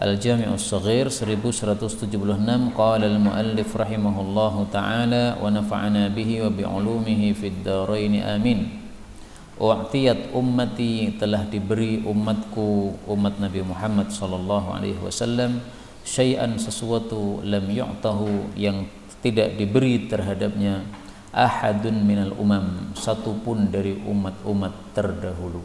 Al-Jami' As-Saghir 1176. Qala al-muallif rahimahullahu ta'ala wa nafa'ana bihi wa bi'ulumihi fid dharain amin. U'tiyat ummati, telah diberi umatku, umat Nabi Muhammad sallallahu alaihi wasallam, syai'an, sesuatu, lam yu'tahu, yang tidak diberi terhadapnya, ahadun minal umam, satupun dari umat-umat terdahulu.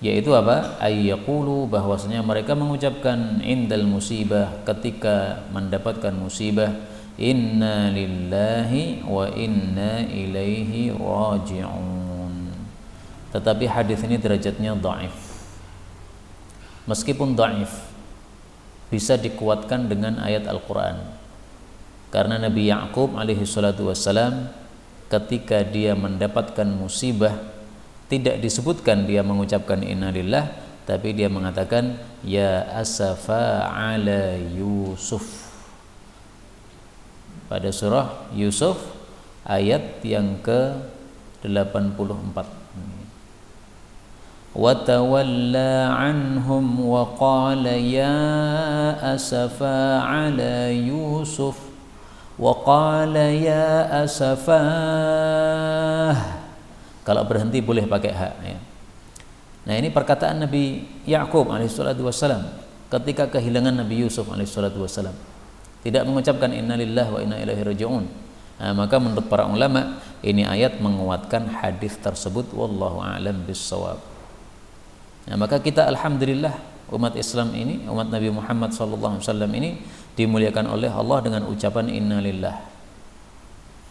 Yaitu apa? Ayyaqulu, bahwasanya mereka mengucapkan indal musibah, ketika mendapatkan musibah, inna lillahi wa inna ilaihi raji'un. Tetapi hadis ini derajatnya dhaif. Meskipun dhaif, bisa dikuatkan dengan ayat Al-Quran. Karena Nabi Ya'qub alaihi salatu wassalam, ketika dia mendapatkan musibah, tidak disebutkan dia mengucapkan innalillah, tapi dia mengatakan ya asafa ala Yusuf. Pada surah Yusuf ayat yang ke-84. وَتَوَلَّى عَنْهُمْ وَقَالَ يَا أَسَفَا عَلَى يُوسُفَ وَقَالَ يَا أَسَفَاهْ. Kalau berhenti boleh pakai hak ya. Nah, ini perkataan Nabi Ya'qub alaihissalatu wassalam ketika kehilangan Nabi Yusuf alaihissalatu wassalam, tidak mengucapkan inna lillahi wa inna ilaihi raji'un. Nah, maka menurut para ulama ini ayat menguatkan hadis tersebut, wallahu a'lam bissawab. Nah, maka kita alhamdulillah umat Islam ini, umat Nabi Muhammad sallallahu alaihi wasallam ini dimuliakan oleh Allah dengan ucapan innalillah.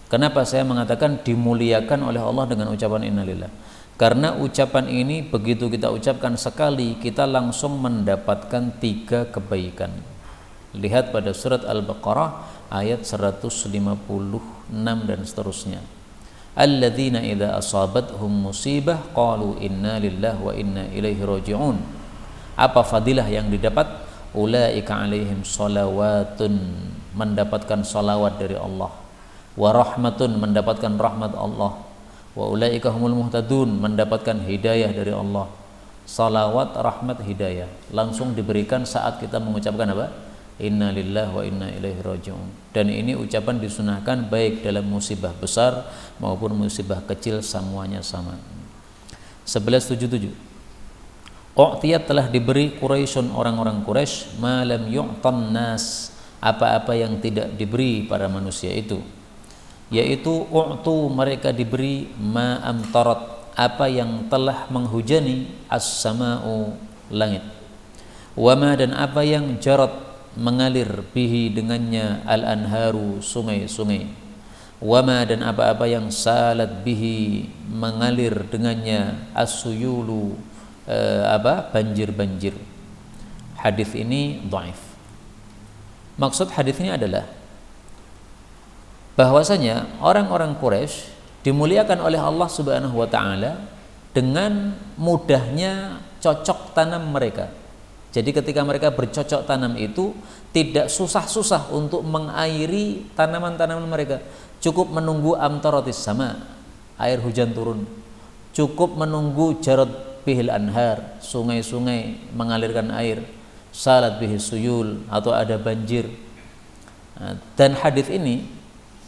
Kenapa saya mengatakan dimuliakan oleh Allah dengan ucapan innalillah? Karena ucapan ini begitu kita ucapkan sekali, kita langsung mendapatkan 3 kebaikan. Lihat pada surat Al-Baqarah ayat 156 dan seterusnya. Alladzina idza asabathum musibah qalu inna lillahi wa inna ilaihi raji'un. Apa fadilah yang didapat? Ulaika alaihim salawatun, mendapatkan salawat dari Allah, wa rahmatun, mendapatkan rahmat Allah, wa ulaika humul muhtadun, mendapatkan hidayah dari Allah. Salawat, rahmat, hidayah langsung diberikan saat kita mengucapkan apa? Inna lillahi wa inna ilaihi raji'un. Dan ini ucapan disunahkan baik dalam musibah besar maupun musibah kecil, semuanya sama. 1177. U'tiyat, telah diberi Quraisyun, orang-orang Quraisy, ma lam yu'tan nas, apa-apa yang tidak diberi para manusia itu. Yaitu u'tu, mereka diberi ma amtarat, apa yang telah menghujani as-sama'u, langit. Wa ma, dan apa yang jarat, mengalir, bihi, dengannya, al-anharu, sungai-sungai. Wama, dan apa-apa yang salat bihi, mengalir dengannya, as-suyulu, banjir-banjir. Hadis ini dhaif. Maksud hadis ini adalah bahwasanya orang-orang Quraisy dimuliakan oleh Allah Subhanahu wa taala dengan mudahnya cocok tanam mereka. Jadi ketika mereka bercocok tanam itu tidak susah-susah untuk mengairi tanaman-tanaman mereka. Cukup menunggu amtaratis sama, air hujan turun. Cukup menunggu jarad bihil anhar, sungai-sungai mengalirkan air. Salat bihis suyul, atau ada banjir. Dan hadis ini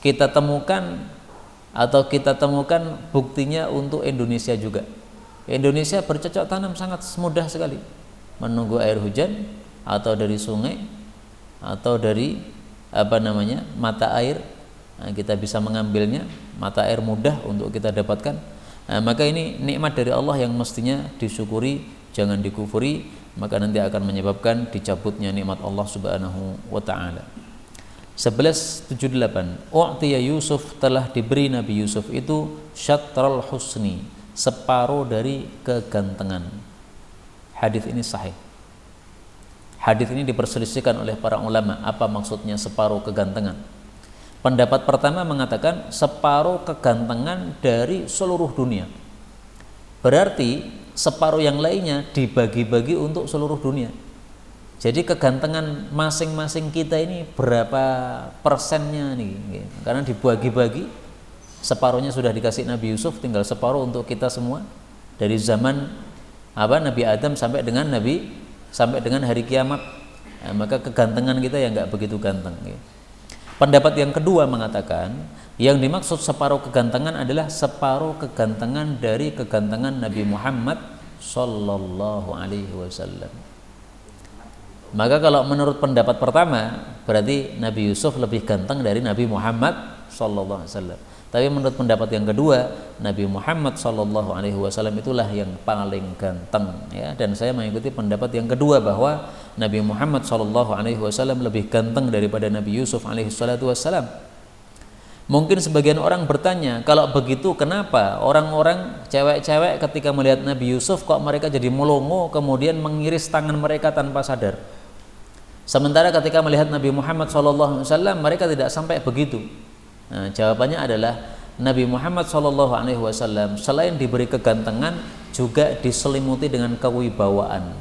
kita temukan buktinya untuk Indonesia juga. Indonesia bercocok tanam sangat mudah sekali. Menunggu air hujan atau dari sungai atau dari mata air, kita bisa mengambilnya. Mata air mudah untuk kita dapatkan. Maka ini nikmat dari Allah yang mestinya disyukuri, jangan dikufuri, maka nanti akan menyebabkan dicabutnya nikmat Allah Subhanahu wa taala. 1178. U'tiya Yusuf, telah diberi Nabi Yusuf itu syatral husni, separuh dari kegantengan. Hadis ini sahih. Hadis ini diperselisihkan oleh para ulama, apa maksudnya separuh kegantengan. Pendapat pertama mengatakan separuh kegantengan dari seluruh dunia. Berarti separuh yang lainnya dibagi-bagi untuk seluruh dunia. Jadi kegantengan masing-masing kita ini berapa persennya nih? Karena dibagi-bagi, separuhnya sudah dikasih Nabi Yusuf, tinggal separuh untuk kita semua. Dari zaman Nabi Adam sampai dengan hari kiamat. maka kegantengan kita ya nggak begitu ganteng. Pendapat yang kedua mengatakan yang dimaksud separuh kegantengan adalah separuh kegantengan dari kegantengan Nabi Muhammad Sallallahu Alaihi Wasallam. Maka kalau menurut pendapat pertama berarti Nabi Yusuf lebih ganteng dari Nabi Muhammad Sallallahu Alaihi Wasallam. Tapi menurut pendapat yang kedua, Nabi Muhammad Sallallahu Alaihi Wasallam itulah yang paling ganteng, ya. Dan saya mengikuti pendapat yang kedua bahwa Nabi Muhammad Sallallahu Alaihi Wasallam lebih ganteng daripada Nabi Yusuf Alaihi Wasallam. Mungkin sebagian orang bertanya, kalau begitu kenapa orang-orang cewek-cewek ketika melihat Nabi Yusuf kok mereka jadi melongo kemudian mengiris tangan mereka tanpa sadar? Sementara ketika melihat Nabi Muhammad SAW mereka tidak sampai begitu. Nah, jawabannya adalah Nabi Muhammad SAW selain diberi kegantengan juga diselimuti dengan kewibawaan,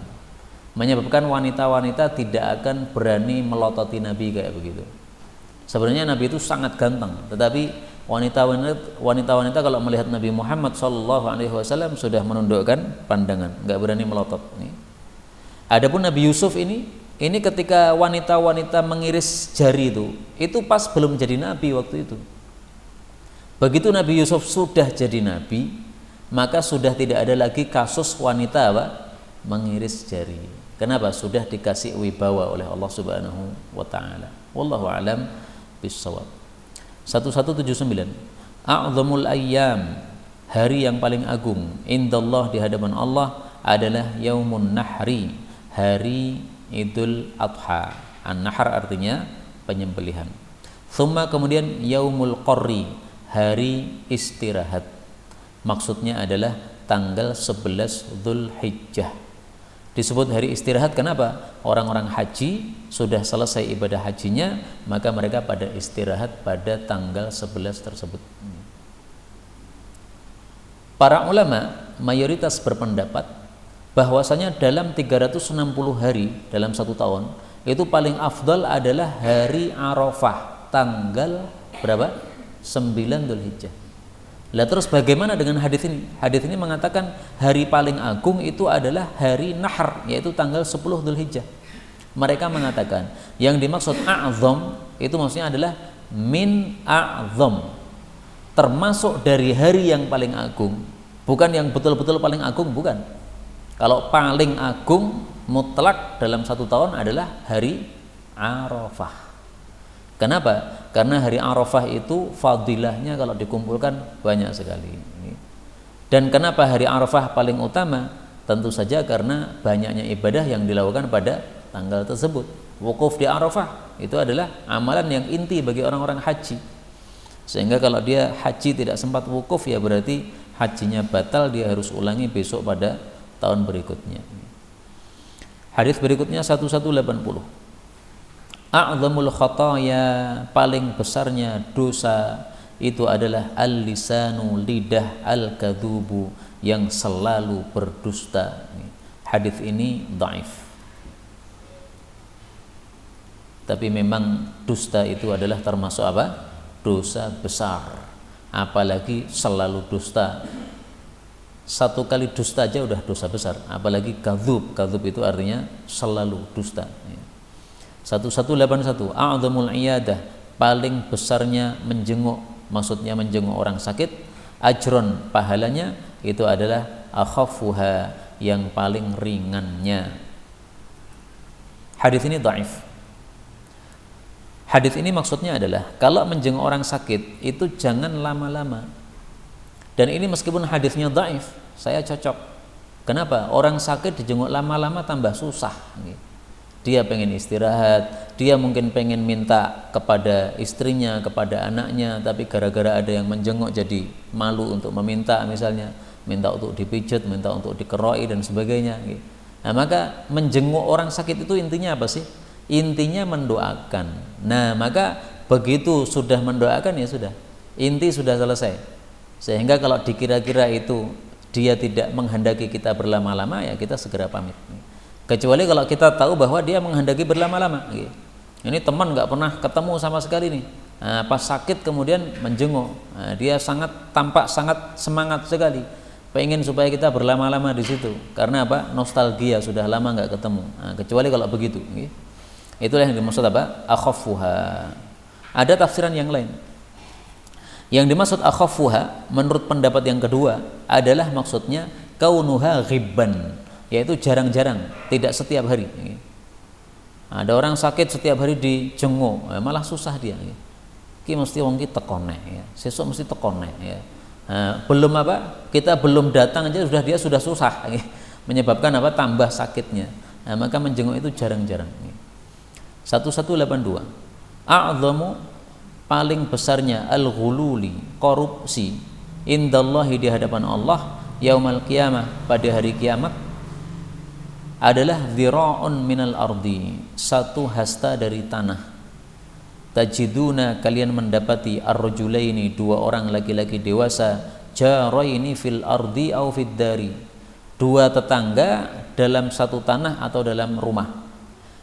menyebabkan wanita-wanita tidak akan berani melototi Nabi kayak begitu. Sebenarnya Nabi itu sangat ganteng, tetapi wanita-wanita kalau melihat Nabi Muhammad SAW sudah menundukkan pandangan, nggak berani melotot. Adapun Nabi Yusuf ini ketika wanita-wanita mengiris jari itu pas belum jadi nabi waktu itu. Begitu Nabi Yusuf sudah jadi nabi, maka sudah tidak ada lagi kasus wanita mengiris jari. Kenapa? Sudah dikasih wibawa oleh Allah Subhanahu wa taala. Wallahu a'lam bissawab. 1179. A'zamul ayyam, hari yang paling agung indallah di hadapan Allah adalah yaumun nahri, hari Idul Adha. An-Nahr artinya penyembelihan. Thumma kemudian yaumul qarri, hari istirahat. Maksudnya adalah tanggal 11 Dzulhijjah. Disebut hari istirahat kenapa? Orang-orang haji sudah selesai ibadah hajinya, maka mereka pada istirahat pada tanggal 11 tersebut. Para ulama mayoritas berpendapat bahwasanya dalam 360 hari dalam satu tahun itu paling afdal adalah hari Arafah, tanggal berapa? 9 Dzulhijjah. Lah terus bagaimana dengan hadis ini? Hadis ini mengatakan hari paling agung itu adalah hari Nahr, yaitu tanggal 10 Dzulhijjah. Mereka mengatakan yang dimaksud a'zam itu maksudnya adalah min a'zam, termasuk dari hari yang paling agung, bukan yang betul-betul paling agung, bukan. Kalau paling agung mutlak dalam satu tahun adalah hari Arafah. Kenapa? Karena hari Arafah itu fadilahnya kalau dikumpulkan banyak sekali. Dan kenapa hari Arafah paling utama? Tentu saja karena banyaknya ibadah yang dilakukan pada tanggal tersebut. Wukuf di Arafah itu adalah amalan yang inti bagi orang-orang haji. Sehingga kalau dia haji tidak sempat wukuf, ya berarti hajinya batal, dia harus ulangi besok pada tahun berikutnya. Hadis berikutnya 1180. A'zamul khataya, paling besarnya dosa itu adalah al-lisanu, lidah, al-kadzubu, yang selalu berdusta. Hadis ini dhaif. Tapi memang dusta itu adalah termasuk apa? Dosa besar. Apalagi selalu dusta. Satu kali dusta aja udah dosa besar, apalagi kadzub. Kadzub itu artinya selalu dusta. 1181. A'zamul iyadah, paling besarnya menjenguk, maksudnya menjenguk orang sakit. Ajron, pahalanya itu adalah akhafuha, yang paling ringannya. Hadis ini dhaif. Hadis ini maksudnya adalah kalau menjenguk orang sakit itu jangan lama-lama. Dan ini meskipun hadisnya dhaif, saya cocok. Kenapa? Orang sakit dijenguk lama-lama tambah susah. Dia pengen istirahat, dia mungkin pengen minta kepada istrinya, kepada anaknya, tapi gara-gara ada yang menjenguk jadi malu untuk meminta, misalnya minta untuk dipijat, minta untuk dikeroi dan sebagainya. Nah, maka menjenguk orang sakit itu intinya apa sih? Intinya mendoakan. Nah, maka begitu sudah mendoakan ya sudah, inti sudah selesai. Sehingga kalau dikira-kira itu dia tidak menghendaki kita berlama-lama, ya kita segera pamit. Kecuali kalau kita tahu bahwa dia menghendaki berlama-lama. Ini teman nggak pernah ketemu sama sekali nih. Nah, pas sakit kemudian menjenguk, nah, dia tampak sangat semangat sekali, pengen supaya kita berlama-lama di situ. Karena apa? Nostalgia, sudah lama nggak ketemu. Nah, kecuali kalau begitu. Itulah yang dimaksud apa? Akhaffuha. Ada tafsiran yang lain. Yang dimaksud akhaffuha menurut pendapat yang kedua adalah maksudnya kaunuha ghibban, yaitu jarang-jarang, tidak setiap hari. Ada orang sakit setiap hari dijenguk, malah susah dia. Ki mesti wong ki tekone ya. Sesuk mesti tekone ya. Belum apa? Kita belum datang aja dia sudah susah. Menyebabkan apa? Tambah sakitnya. Maka menjenguk itu jarang-jarang. 1182. A'dhamu, paling besarnya al-ghululi, korupsi, indallahi, di hadapan Allah, yaumal qiyamah, pada hari kiamat, adalah dhira'un minal ardi, satu hasta dari tanah. Tajiduna, kalian mendapati, ar-rajulaini, dua orang laki-laki dewasa, jaraini fil ardi au fid dari, dua tetangga dalam satu tanah atau dalam rumah.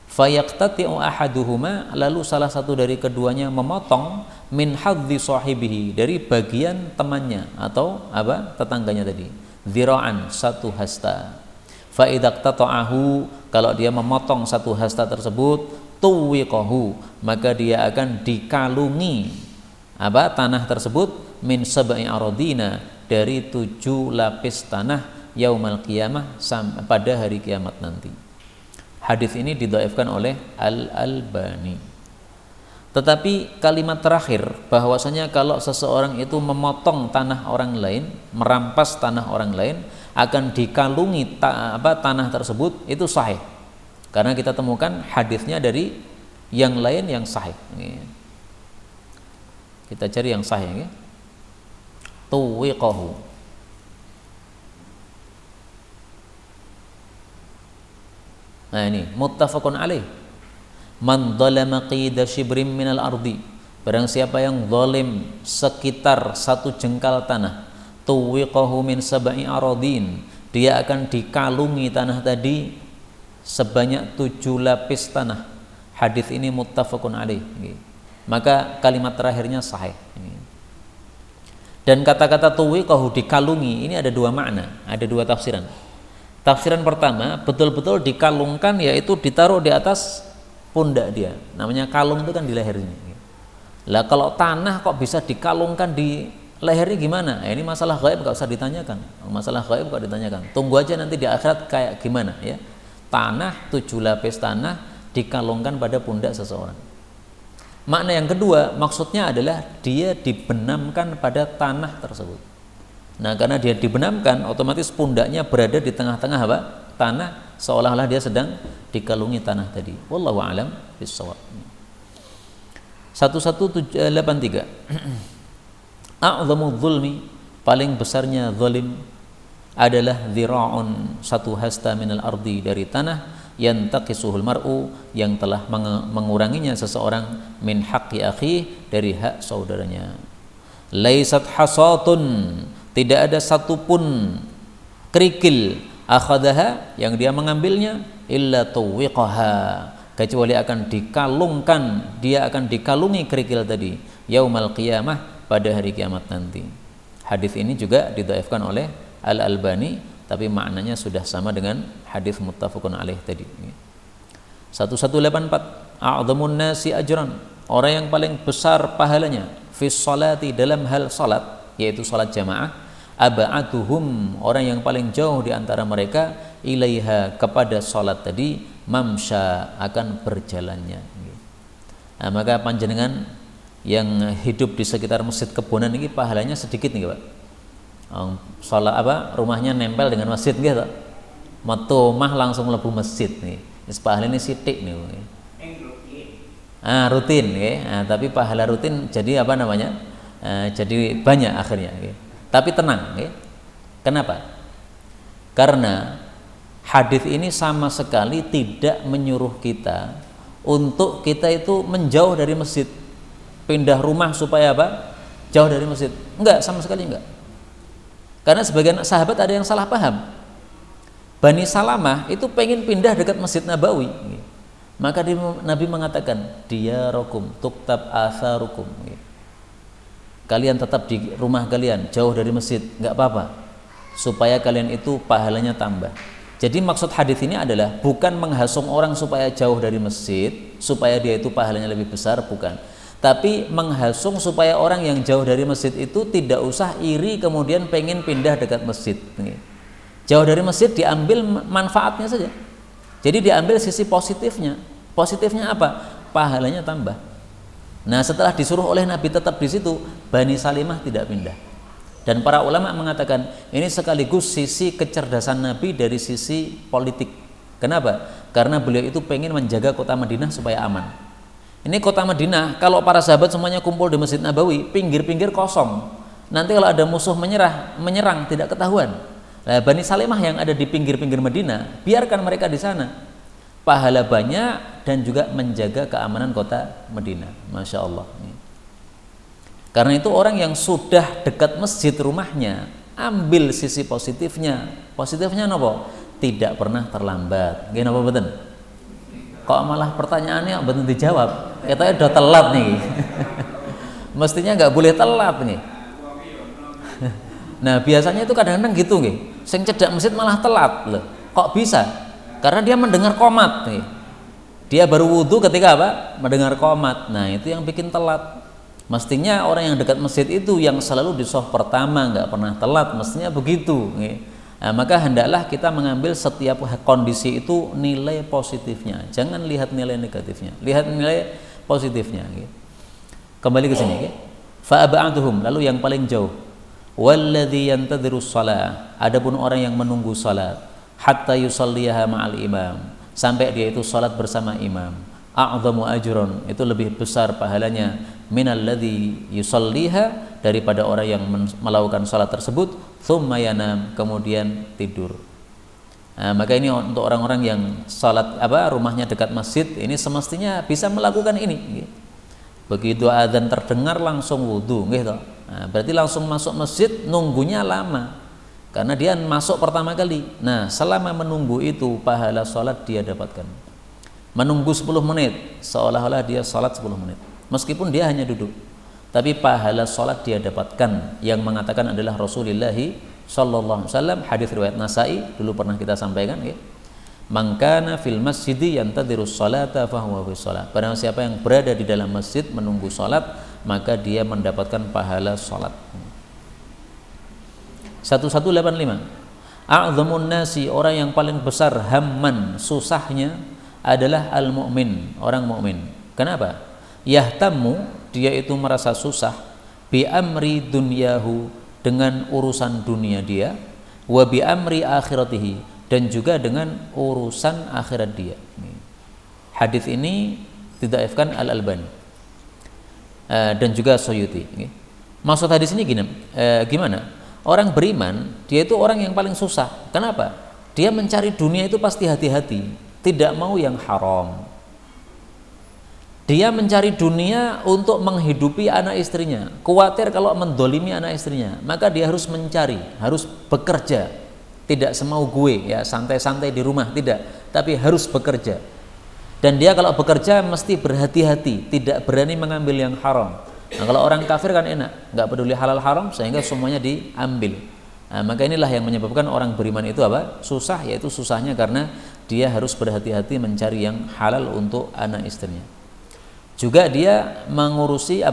Fayaqtati'u ahaduhuma, lalu salah satu dari keduanya memotong min hadzi sahibihi, dari bagian temannya atau apa? Tetangganya tadi. Dhira'an, satu hasta. Fa idzaqtata'ahu, kalau dia memotong satu hasta tersebut, tuwiqahu, maka dia akan dikalungi apa? Tanah tersebut min sab'i aradina, dari 7 lapis tanah, yaumal qiyamah, pada hari kiamat nanti. Hadis ini didhaifkan oleh Al-Albani. Tetapi kalimat terakhir bahwasanya kalau seseorang itu memotong tanah orang lain, merampas tanah orang lain, akan dikalungi tanah tersebut, itu sahih. Karena kita temukan hadisnya dari yang lain yang sahih. Kita cari yang sahih. Tuwiqahu. Nah ini muttafaqun alaih. Man dzalama qida shibrim minal ardi, barang siapa yang zalim sekitar 1 jengkal tanah, tuwiqahu min sab'i aradin, dia akan dikalungi tanah tadi sebanyak 7 lapis tanah. Hadis ini muttafaqun alaih. Maka kalimat terakhirnya sahih. Dan kata-kata tuwiqahu, dikalungi, ini ada 2 makna, ada 2 tafsiran. Tafsiran pertama, betul-betul dikalungkan, yaitu ditaruh di atas pundak dia. Namanya kalung itu kan di lehernya. Lah kalau tanah kok bisa dikalungkan di lehernya gimana? Ini masalah gaib, gak usah ditanyakan. Masalah gaib gak ditanyakan. Tunggu aja nanti di akhirat kayak gimana ya. Tanah, 7 lapis tanah dikalungkan pada pundak seseorang. Makna yang kedua, maksudnya adalah dia dibenamkan pada tanah tersebut. Nah, karena dia dibenamkan, otomatis pundaknya berada di tengah-tengah apa? Tanah, seolah-olah dia sedang dikalungi tanah tadi. Wallahu a'lam bishawab. 1183. A'dhamu dzulmi, paling besarnya zalim, adalah dhira'un, satu hasta minal ardi, dari tanah, yantaqisuhul mar'u, yang telah menguranginya seseorang, min haqqi akhi, dari hak saudaranya. Laisat hasatun, tidak ada satupun kerikil, akhadaha, yang dia mengambilnya, illa tuwiqaha, kecuali akan dikalungkan, dia akan dikalungi kerikil tadi, yaumal qiyamah, pada hari kiamat nanti. Hadis ini juga didhaifkan oleh Al-Albani, tapi maknanya sudah sama dengan hadis muttafaqun alaih tadi. 1184. A'dhamun nasi ajran, orang yang paling besar pahalanya, fi sholati, dalam hal salat, yaitu salat jamaah, aba'atuhum, orang yang paling jauh di antara mereka, ilaiha, kepada salat tadi, mamsha, akan berjalannya. Nah, maka panjenengan yang hidup di sekitar Masjid Kebonan ini pahalanya sedikit nih Pak. Salat apa? Rumahnya nempel dengan masjid gitu. Metu omah langsung mlebu masjid nih. Wis pahalane sithik nih. Rutin nggih. Tapi pahala rutin jadi apa namanya? Jadi banyak akhirnya nggih. Tapi tenang, ya. Kenapa? Karena hadis ini sama sekali tidak menyuruh kita untuk kita itu menjauh dari masjid, pindah rumah supaya apa? Jauh dari masjid. Enggak, sama sekali enggak. Karena sebagian sahabat ada yang salah paham. Bani Salamah itu pengen pindah dekat Masjid Nabawi. Maka Nabi mengatakan, diyarakum tuktab atharukum. Kalian tetap di rumah kalian, jauh dari masjid, nggak apa-apa, supaya kalian itu pahalanya tambah. Jadi maksud hadis ini adalah bukan menghasung orang supaya jauh dari masjid, supaya dia itu pahalanya lebih besar, bukan. Tapi menghasung supaya orang yang jauh dari masjid itu tidak usah iri kemudian pengen pindah dekat masjid. Jauh dari masjid diambil manfaatnya saja. Jadi diambil sisi positifnya. Positifnya apa? Pahalanya tambah. Nah, setelah disuruh oleh Nabi tetap di situ, Bani Salimah tidak pindah. Dan para ulama mengatakan ini sekaligus sisi kecerdasan Nabi dari sisi politik. Kenapa? Karena beliau itu pengen menjaga kota Madinah supaya aman. Ini kota Madinah, kalau para sahabat semuanya kumpul di Masjid Nabawi, pinggir-pinggir kosong. Nanti kalau ada musuh menyerang tidak ketahuan. Nah, Bani Salimah yang ada di pinggir-pinggir Madinah, biarkan mereka di sana. Pahala banyak dan juga menjaga keamanan kota Madinah. Masya Allah. Karena itu orang yang sudah dekat masjid rumahnya, ambil sisi positifnya. Positifnya apa? Tidak pernah terlambat. Gini apa betul? Kok malah pertanyaannya betul dijawab? Katanya udah telat nih. Mestinya nggak boleh telat nih. Nah, biasanya itu kadang-kadang gitu nih. Sing cedak masjid malah telat loh. Kok bisa? Karena dia mendengar qomat nih. Dia baru wudhu ketika apa? Mendengar qomat. Nah, itu yang bikin telat. Mestinya orang yang dekat masjid itu yang selalu di shaf pertama, nggak pernah telat, mestinya begitu. Nah, maka hendaklah kita mengambil setiap kondisi itu nilai positifnya, jangan lihat nilai negatifnya, lihat nilai positifnya. Kembali ke sini. Fa'aba'atuhum, lalu yang paling jauh, walladzi yantadhirus shalah, adapun orang yang menunggu salat, hatta yusalliha ma'al imam, sampai dia itu salat bersama imam. A'dhamu ajron, itu lebih besar pahalanya minalladzi yusalliha, daripada orang yang melakukan salat tersebut thumma yanam, kemudian tidur. Nah, maka ini untuk orang-orang yang salat rumahnya dekat masjid, ini semestinya bisa melakukan ini. Begitu adzan terdengar langsung wudu, gitu. Nah, berarti langsung masuk masjid, nunggunya lama karena dia masuk pertama kali. Nah, selama menunggu itu pahala salat dia dapatkan. Menunggu 10 menit seolah-olah dia salat 10 menit meskipun dia hanya duduk, tapi pahala salat dia dapatkan. Yang mengatakan adalah Rasulullah sallallahu alaihi wasallam, hadis riwayat Nasai, dulu pernah kita sampaikan ya. Man kana fil masjidi yantadhirus salata fahuwa fi shalah. Barang siapa yang berada di dalam masjid menunggu salat, maka dia mendapatkan pahala salat. 1185. A'dhamun nasi, orang yang paling besar hamman, susahnya adalah al-mu'min, orang mukmin. Kenapa? Yahtammu, dia itu merasa susah, bi amri dunyahu, dengan urusan dunia dia, wa bi amri akhiratihi, dan juga dengan urusan akhirat dia. Hadis ini didhaifkan Al-Albani dan juga Suyuti. Maksud hadis ini gimana? Orang beriman, dia itu orang yang paling susah. Kenapa? Dia mencari dunia itu pasti hati-hati, tidak mau yang haram. Dia mencari dunia untuk menghidupi anak istrinya, khawatir kalau mendolimi anak istrinya, maka dia harus mencari, harus bekerja. Tidak semau gue ya, santai-santai di rumah, tidak, tapi harus bekerja. Dan dia kalau bekerja mesti berhati-hati, tidak berani mengambil yang haram. Nah, kalau orang kafir kan enak, nggak peduli halal haram, sehingga semuanya diambil. Nah, maka inilah yang menyebabkan orang beriman itu susah, yaitu susahnya karena dia harus berhati-hati mencari yang halal untuk anak istrinya. Juga dia mengurusi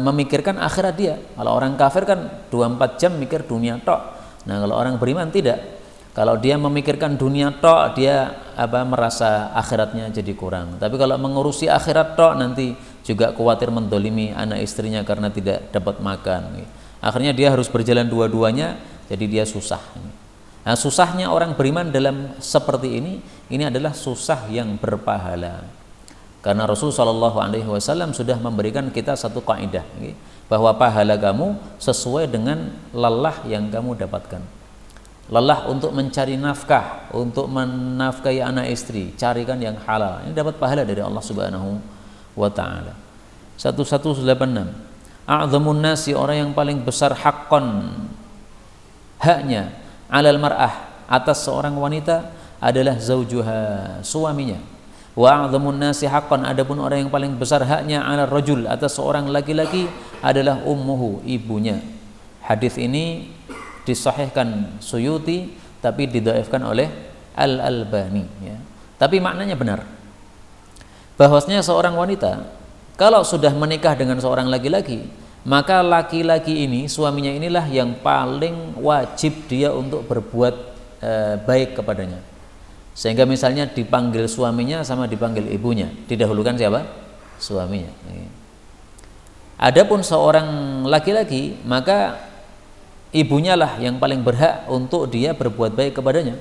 memikirkan akhirat dia. Kalau orang kafir kan 24 jam mikir dunia tok. Nah, kalau orang beriman tidak. Kalau dia memikirkan dunia tok, dia merasa akhiratnya jadi kurang. Tapi kalau mengurusi akhirat tok, nanti juga khawatir mendolimi anak istrinya karena tidak dapat makan. Akhirnya dia harus berjalan dua-duanya, jadi dia susah. Nah, susahnya orang beriman dalam seperti ini adalah susah yang berpahala. Karena Rasulullah SAW sudah memberikan kita satu kaidah, bahwa pahala kamu sesuai dengan lelah yang kamu dapatkan. Lelah untuk mencari nafkah, untuk menafkahi anak istri, carikan yang halal. Ini dapat pahala dari Allah Subhanahu wa taala. 1186. A'dhamun nasi, orang yang paling besar haqqan, haknya, 'alal mar'ah, atas seorang wanita adalah zaujuha, suaminya. Wa a'dhamun nasi haqqan, adapun orang yang paling besar haknya 'alal rajul, atas seorang laki-laki adalah ummuhu, ibunya. Hadis ini disahihkan Suyuti tapi didhaifkan oleh Al-Albani ya. Tapi maknanya benar. bahwasanya seorang wanita kalau sudah menikah dengan seorang laki-laki, maka laki-laki ini, suaminya inilah yang paling wajib dia untuk berbuat baik kepadanya. Sehingga misalnya dipanggil suaminya sama dipanggil ibunya, didahulukan siapa? Suaminya. Adapun seorang laki-laki, maka ibunya lah yang paling berhak untuk dia berbuat baik kepadanya.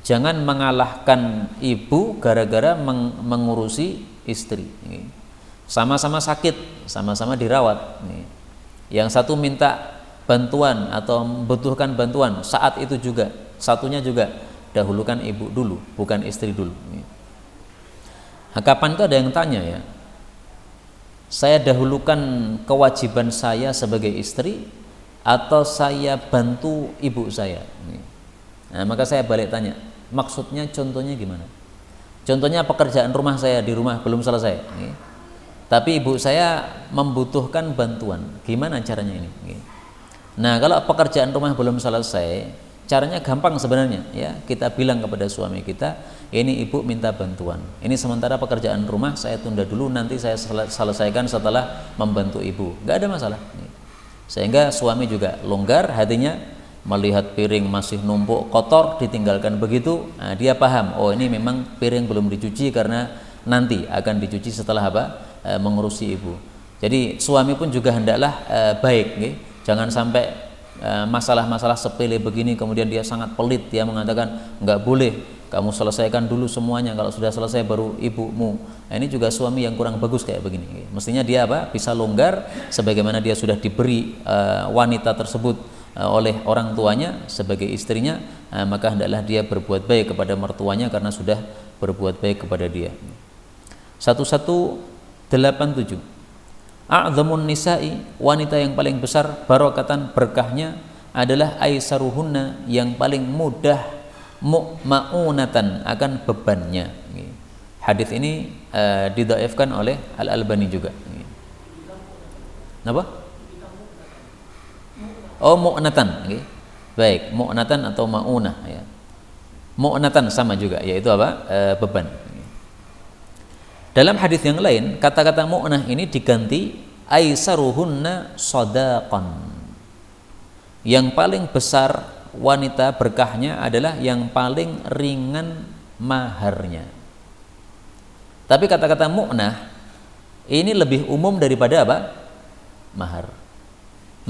Jangan mengalahkan ibu gara-gara mengurusi istri. Sama-sama sakit, sama-sama dirawat. Yang satu minta bantuan atau membutuhkan bantuan, saat itu juga satunya juga dahulukan ibu dulu, bukan istri dulu. Kapan itu ada yang tanya ya, saya dahulukan kewajiban saya sebagai istri atau saya bantu ibu saya? Nah, maka saya balik tanya, maksudnya contohnya gimana? Contohnya pekerjaan rumah saya di rumah belum selesai, tapi ibu saya membutuhkan bantuan, gimana caranya ini? Nah, kalau pekerjaan rumah belum selesai, caranya gampang sebenarnya ya, kita bilang kepada suami kita, ini ibu minta bantuan, ini sementara pekerjaan rumah saya tunda dulu, nanti saya selesaikan setelah membantu ibu, nggak ada masalah. Sehingga suami juga longgar hatinya, melihat piring masih numpuk kotor ditinggalkan begitu, nah, dia paham, oh ini memang piring belum dicuci karena nanti akan dicuci setelah mengurusi ibu. Jadi suami pun juga hendaklah baik, jangan sampai masalah-masalah sepele begini kemudian dia sangat pelit, dia mengatakan nggak boleh, kamu selesaikan dulu semuanya, kalau sudah selesai baru ibumu. Nah, ini juga suami yang kurang bagus kayak begini. Mestinya dia bisa longgar sebagaimana dia sudah diberi wanita tersebut oleh orang tuanya sebagai istrinya, maka hendaklah dia berbuat baik kepada mertuanya karena sudah berbuat baik kepada dia. 1187 a'dhamun nisa'i, wanita yang paling besar barakatan, berkahnya adalah aisaruhunna, yang paling mudah ma'unatan, akan bebannya. Hadis ini didhaifkan oleh Al-Albani juga. Apa? Oh, mu'natan. Baik, mu'natan atau ma'unah ya. Mu'natan sama juga, yaitu beban. Dalam hadis yang lain, kata-kata mu'nah ini diganti aisaruhunna shadaqan. Yang paling besar wanita berkahnya adalah yang paling ringan maharnya. Tapi kata-kata mu'nah ini lebih umum daripada mahar.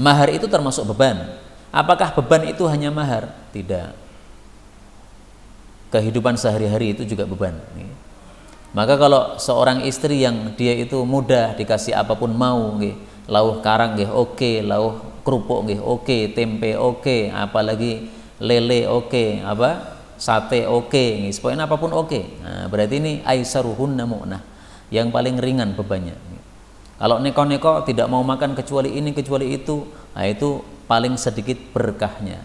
Mahar itu termasuk beban. Apakah beban itu hanya mahar? Tidak. Kehidupan sehari-hari itu juga beban. Maka kalau seorang istri yang dia itu mudah dikasih apapun mau, lauh karang oke, lauh kerupuk oke, tempe oke, apalagi lele oke, sate oke, pokoknya apapun oke. Nah, berarti ini aisaruhunna mu'nah, yang paling ringan bebannya. Kalau neko-neko tidak mau makan kecuali ini kecuali itu, nah itu paling sedikit berkahnya.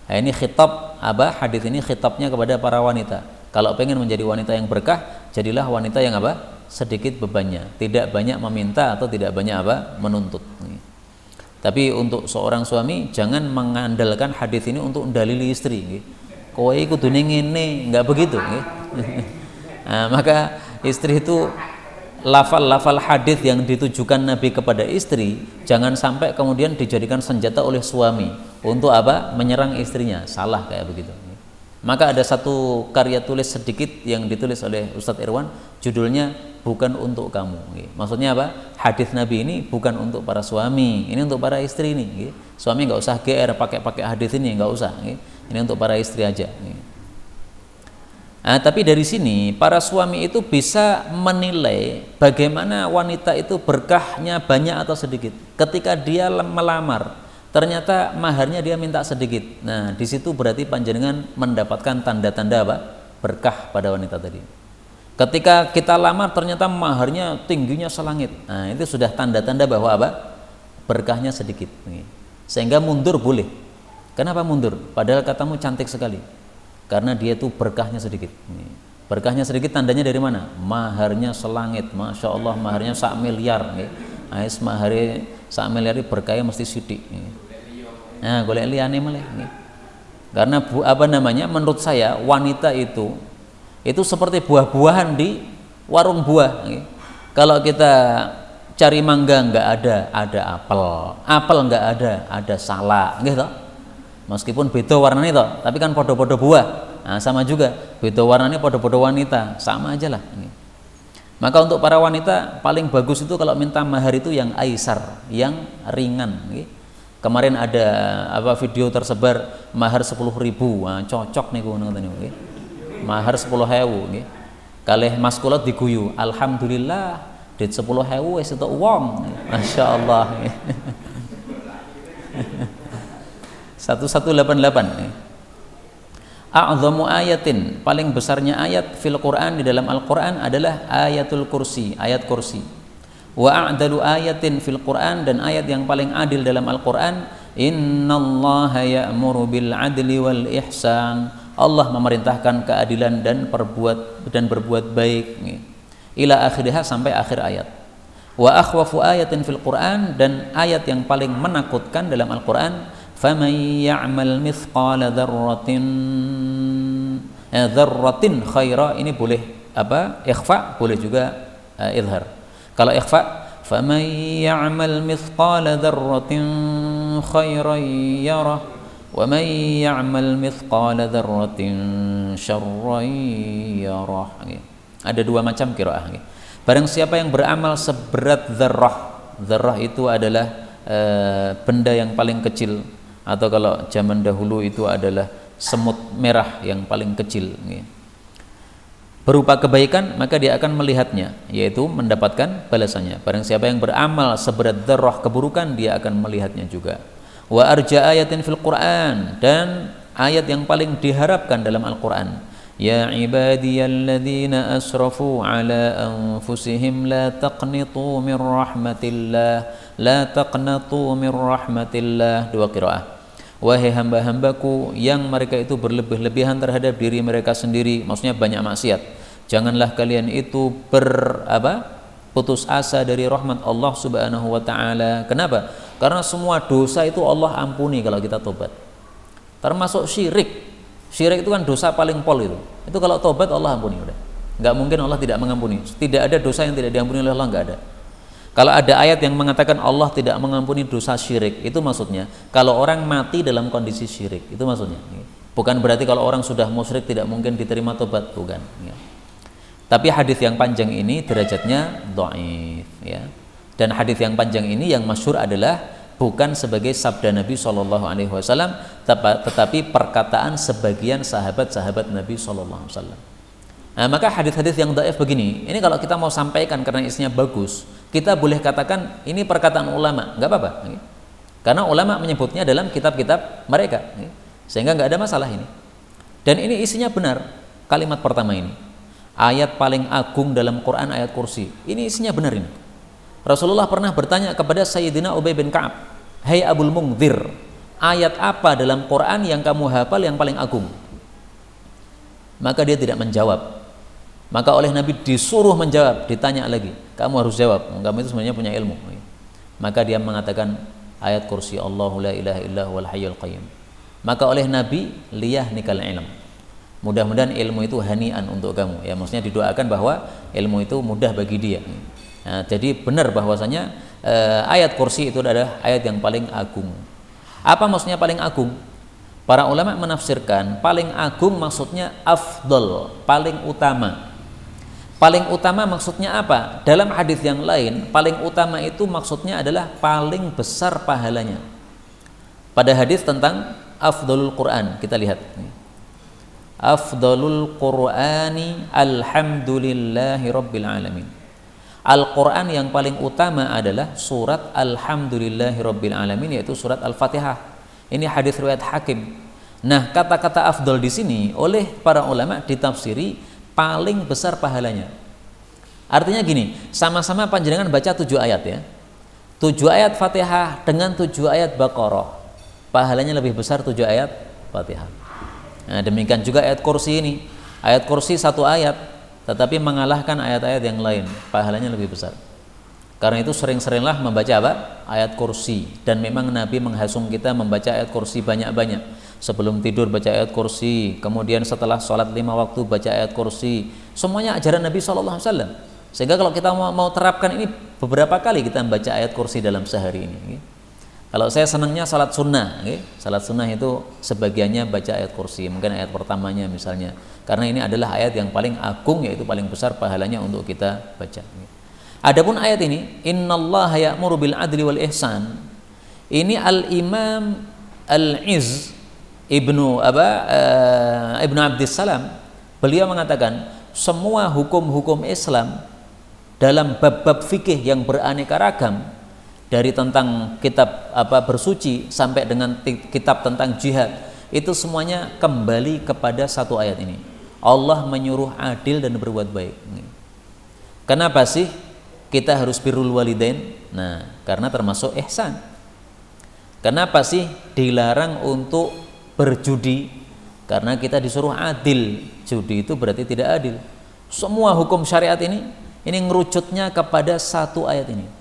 Nah, ini khitab hadis ini khitabnya kepada para wanita. Kalau pengen menjadi wanita yang berkah, jadilah wanita yang sedikit bebannya, tidak banyak meminta atau tidak banyak menuntut. Tapi untuk seorang suami jangan mengandalkan hadis ini untuk mendalili istri. Kowe kudune ngene, enggak begitu. Nah, maka istri itu lafal-lafal hadis yang ditujukan Nabi kepada istri jangan sampai kemudian dijadikan senjata oleh suami untuk menyerang istrinya. Salah kayak begitu. Maka ada satu karya tulis sedikit yang ditulis oleh Ustadz Irwan, judulnya bukan untuk kamu. Maksudnya hadis Nabi ini bukan untuk para suami, ini untuk para istri ini. Suami nggak usah GR pakai hadis ini, nggak usah. Ini untuk para istri aja. Nah, tapi dari sini para suami itu bisa menilai bagaimana wanita itu berkahnya banyak atau sedikit. Ketika dia melamar, ternyata maharnya dia minta sedikit. Nah, di situ berarti panjenengan mendapatkan tanda-tanda berkah pada wanita tadi. Ketika kita lamar ternyata maharnya tingginya selangit. Nah, itu sudah tanda-tanda bahwa berkahnya sedikit. Sehingga mundur boleh. Kenapa mundur? Padahal katamu cantik sekali. Karena dia itu berkahnya sedikit. Berkahnya sedikit tandanya dari mana? Maharnya selangit. Masya Allah, maharnya 1 miliar. Ais mahari 1 miliar berkahnya mesti sidik. Nah, golek liyane malah. Karena menurut saya wanita itu seperti buah-buahan di Warung buah. Kalau kita cari mangga nggak ada apel. Apel nggak ada salak, gitu. Meskipun beda warnanya toh, tapi kan podo-podo buah. Nah, sama juga, beda warnanya podo-podo wanita, sama aja lah. Maka untuk para wanita paling bagus itu kalau minta mahar itu yang aisar, yang ringan. Kemarin ada video tersebar mahar 10.000, nah, cocok nih gue mahar 10.000. Kalih mas kula diguyu, alhamdulillah, dit 10.000 wis entuk wong, masya Allah. 1188. A'dhamu ayatin, paling besarnya ayat fil Quran, di dalam Al-Quran adalah ayatul kursi, ayat kursi. Wa a'dalu ayatin fil Quran, dan ayat yang paling adil dalam Al-Quran, innallaha ya'muru bil adli wal ihsan, Allah memerintahkan keadilan dan berbuat baik, ila akhirih, sampai akhir ayat. Wa akhwafu ayatin fil Quran, dan ayat yang paling menakutkan dalam Al-Quran, faman ya'mal mithqala dzarratin khaira, ini boleh ikhfa, boleh juga idhar. Kalau ikhfa, faman ya'mal mithqala dzarratin khairan yarah wa man ya'mal mithqala dzarratin syarran yarah. Ada dua macam qiraah. Barang siapa yang beramal seberat dzarrah itu adalah benda yang paling kecil, atau kalau zaman dahulu itu adalah semut merah yang paling kecil, berupa kebaikan, maka dia akan melihatnya, yaitu mendapatkan balasannya. Barang siapa yang beramal seberat dzarrah keburukan, dia akan melihatnya juga. Wa arja ayatin fil Quran, dan ayat yang paling diharapkan dalam Al-Quran, ya ibadiyalladzina asrafu ala anfusihim la taqnitu min rahmatillah, la taqnatu min rahmatillah. Dua qiraah. Wahai hamba-hambaku yang mereka itu berlebih-lebihan terhadap diri mereka sendiri, maksudnya banyak maksiat, janganlah kalian itu putus asa dari rahmat Allah Subhanahu wa taala. Kenapa? Karena semua dosa itu Allah ampuni kalau kita tobat. Termasuk syirik. Syirik itu kan dosa paling pol itu. Itu kalau tobat Allah ampuni udah. Enggak mungkin Allah tidak mengampuni. Tidak ada dosa yang tidak diampuni oleh Allah, enggak ada. Kalau ada ayat yang mengatakan Allah tidak mengampuni dosa syirik, itu maksudnya kalau orang mati dalam kondisi syirik, itu maksudnya. Bukan berarti kalau orang sudah musyrik tidak mungkin diterima tobat, bukan. Tapi hadis yang panjang ini derajatnya dhaif, ya. Dan hadis yang panjang ini yang masyhur adalah bukan sebagai sabda Nabi SAW, tetapi perkataan sebagian sahabat-sahabat Nabi SAW. Nah, maka hadis-hadis yang dhaif begini, ini kalau kita mau sampaikan karena isinya bagus, kita boleh katakan ini perkataan ulama, nggak apa-apa, karena ulama menyebutnya dalam kitab-kitab mereka, sehingga nggak ada masalah ini. Dan ini isinya benar. Kalimat pertama ini, ayat paling agung dalam Quran, ayat kursi, ini isinya benar ini. Rasulullah pernah bertanya kepada Sayyidina Ubay bin Ka'ab, hai Abul Mungdhir, ayat apa dalam Quran yang kamu hafal yang paling agung? Maka dia tidak menjawab. Maka oleh Nabi disuruh menjawab, ditanya lagi, kamu harus jawab, kamu itu sebenarnya punya ilmu. Maka dia mengatakan ayat kursi, Allahu la ilaha illa huwal hayyul qayyum. Maka oleh Nabi, liyahnikal ilm, mudah-mudahan ilmu itu hanian untuk kamu, ya, maksudnya didoakan bahwa ilmu itu mudah bagi dia. Nah, jadi benar bahwasanya ayat kursi itu adalah ayat yang paling agung. Apa maksudnya paling agung? Para ulama menafsirkan paling agung maksudnya afdol, paling utama. Paling utama maksudnya apa? Dalam hadis yang lain, paling utama itu maksudnya adalah paling besar pahalanya. Pada hadis tentang afdolul Quran, kita lihat. Afdolul Qurani alhamdulillahi rabbil alamin. Al-Quran yang paling utama adalah surat alhamdulillahi rabbil alamin, yaitu surat Al-Fatihah. Ini hadis riwayat Hakim. Nah, kata-kata afdol di sini oleh para ulama ditafsiri paling besar pahalanya. Artinya gini, sama-sama panjenengan baca 7 ayat, ya. 7 ayat Fatihah dengan 7 ayat Baqarah, pahalanya lebih besar 7 ayat Fatihah. Nah, demikian juga ayat kursi ini. Ayat kursi 1 ayat, tetapi mengalahkan ayat-ayat yang lain, pahalanya lebih besar. Karena itu sering-seringlah membaca ayat kursi. Dan memang Nabi menghasung kita membaca ayat kursi banyak-banyak. sebelum tidur baca ayat kursi, kemudian setelah sholat 5 waktu baca ayat kursi. Semuanya ajaran Nabi SAW. Sehingga kalau kita mau terapkan ini, beberapa kali kita membaca ayat kursi dalam sehari ini. Kalau saya senangnya salat sunnah, salat sunnah itu sebagiannya baca ayat kursi, mungkin ayat pertamanya misalnya, karena ini adalah ayat yang paling agung, yaitu paling besar pahalanya untuk kita baca. Adapun ayat ini, innallaha ya'muru bil adli wal ihsan, ini Al-Imam Al-Izz Ibnu Abdissalam, beliau mengatakan semua hukum-hukum Islam dalam bab-bab fikih yang beraneka ragam, dari tentang kitab bersuci sampai dengan kitab tentang jihad, itu semuanya kembali kepada satu ayat ini. Allah menyuruh adil dan berbuat baik. Kenapa sih kita harus birrul walidain? Nah, karena termasuk ihsan. Kenapa sih dilarang untuk berjudi? Karena kita disuruh adil. Judi itu berarti tidak adil. Semua hukum syariat ini ngerucutnya kepada satu ayat ini.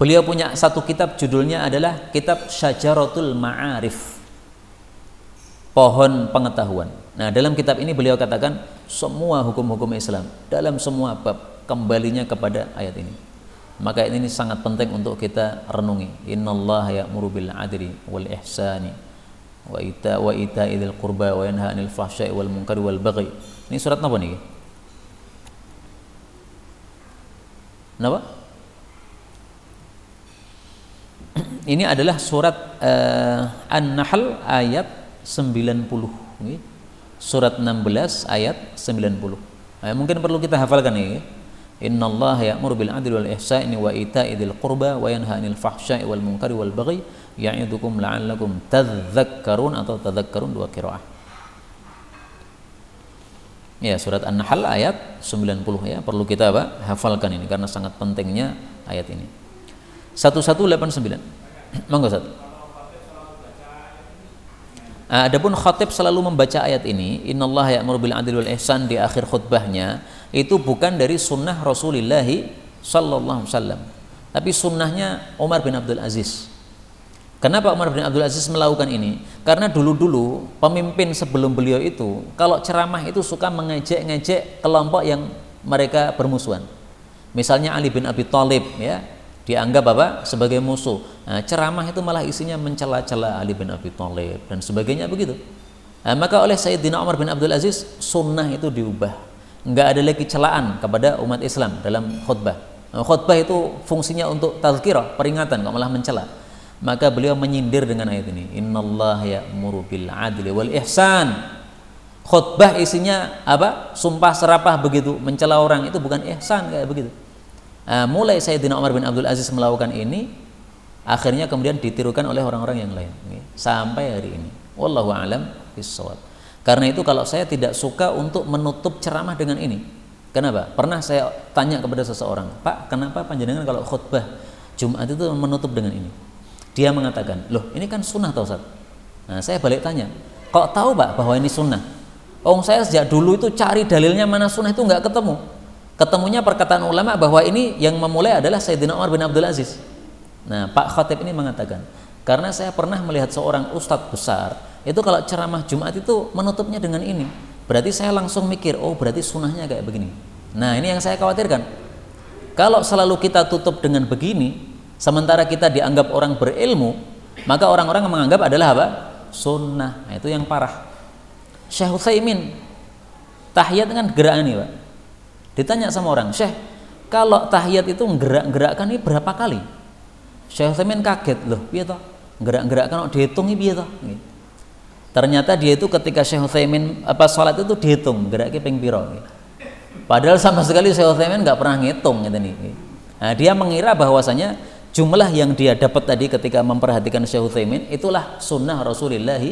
Beliau punya satu kitab, judulnya adalah kitab Syajaratul Ma'arif, pohon pengetahuan. Nah, dalam kitab ini beliau katakan semua hukum-hukum Islam dalam semua bab kembalinya kepada ayat ini. Maka ini sangat penting untuk kita renungi. Innallaha ya'muru bil adli wal ihsani wa ita'idil qurba wa yanha 'anil fahsya'i wal munkari wal baghi. Ini surat apa nih? Kenapa? Ini adalah surat An-Nahl ayat 90. Surat 16 ayat 90. Mungkin perlu kita hafalkan ini. Innallaha ya'muru bil 'adli wal ihsani wa ita'idil qurba wa yanha 'anil fahsya'i wal munkari wal baghi ya'idukum la'allakum tadhakkarun, atau tadhakkarun, dua qiraah. Ya, surat An-Nahl ayat 90 ya, perlu kita hafalkan ini karena sangat pentingnya ayat ini. 1189. Monggo Ustaz. Adapun khatib selalu membaca ayat ini, innallaha ya'muru bil 'adli wal ihsan, di akhir khutbahnya, itu bukan dari sunnah Rasulullah sallallahu alaihi wasallam, tapi sunnahnya Umar bin Abdul Aziz. Kenapa Umar bin Abdul Aziz melakukan ini? Karena dulu-dulu pemimpin sebelum beliau itu kalau ceramah itu suka mengejek-ngejek kelompok yang mereka bermusuhan. Misalnya Ali bin Abi Thalib ya, dianggap sebagai musuh. Nah, ceramah itu malah isinya mencela-cela Ali bin Abi Thalib dan sebagainya begitu. Nah, maka oleh Sayyidina Umar bin Abdul Aziz, sunnah itu diubah. Enggak ada lagi celaan kepada umat Islam dalam khutbah. Nah, khutbah itu fungsinya untuk tazkirah, peringatan, kok malah mencela. Maka beliau menyindir dengan ayat ini, innallaha ya'muru bil 'adli wal ihsan. Khutbah isinya sumpah serapah begitu, mencela orang, itu bukan ihsan kayak begitu. Mulai Sayyidina Umar bin Abdul Aziz melakukan ini, akhirnya kemudian ditirukan oleh orang-orang yang lain sampai hari ini. Wallahu a'lam bishawab. Karena itu kalau saya tidak suka untuk menutup ceramah dengan ini. Kenapa? Pernah saya tanya kepada seseorang, Pak, kenapa panjenengan kalau khutbah Jumat itu menutup dengan ini? Dia mengatakan, loh ini kan sunnah tau Ustaz. Nah, saya balik tanya, kok tahu Pak bahwa ini sunnah? Saya sejak dulu itu cari dalilnya mana sunnah itu nggak ketemu. Ketemunya perkataan ulama bahwa ini yang memulai adalah Sayyidina Umar bin Abdul Aziz. Nah, Pak Khatib ini mengatakan, karena saya pernah melihat seorang ustadz besar, itu kalau ceramah Jumat itu menutupnya dengan ini. Berarti saya langsung mikir, oh berarti sunnahnya kayak begini. Nah, ini yang saya khawatirkan. Kalau selalu kita tutup dengan begini, sementara kita dianggap orang berilmu, maka orang-orang menganggap adalah sunnah. Nah, itu yang parah. Syekh Utsaimin, tahiyat kan gerakan ini Pak. Ditanya sama orang, Syekh, kalau tahiyat itu gerak-gerakkan ini berapa kali? Syekh Utsaimin kaget, loh piye toh? Gerak-gerakkan kok dihitung iki piye toh? Ternyata dia itu ketika Syekh Utsaimin salat itu dihitung geraknya ping piro. Padahal sama sekali Syekh Utsaimin enggak pernah ngitung gitu nih. Nah, dia mengira bahwasanya jumlah yang dia dapat tadi ketika memperhatikan Syekh Utsaimin itulah sunnah Rasulullah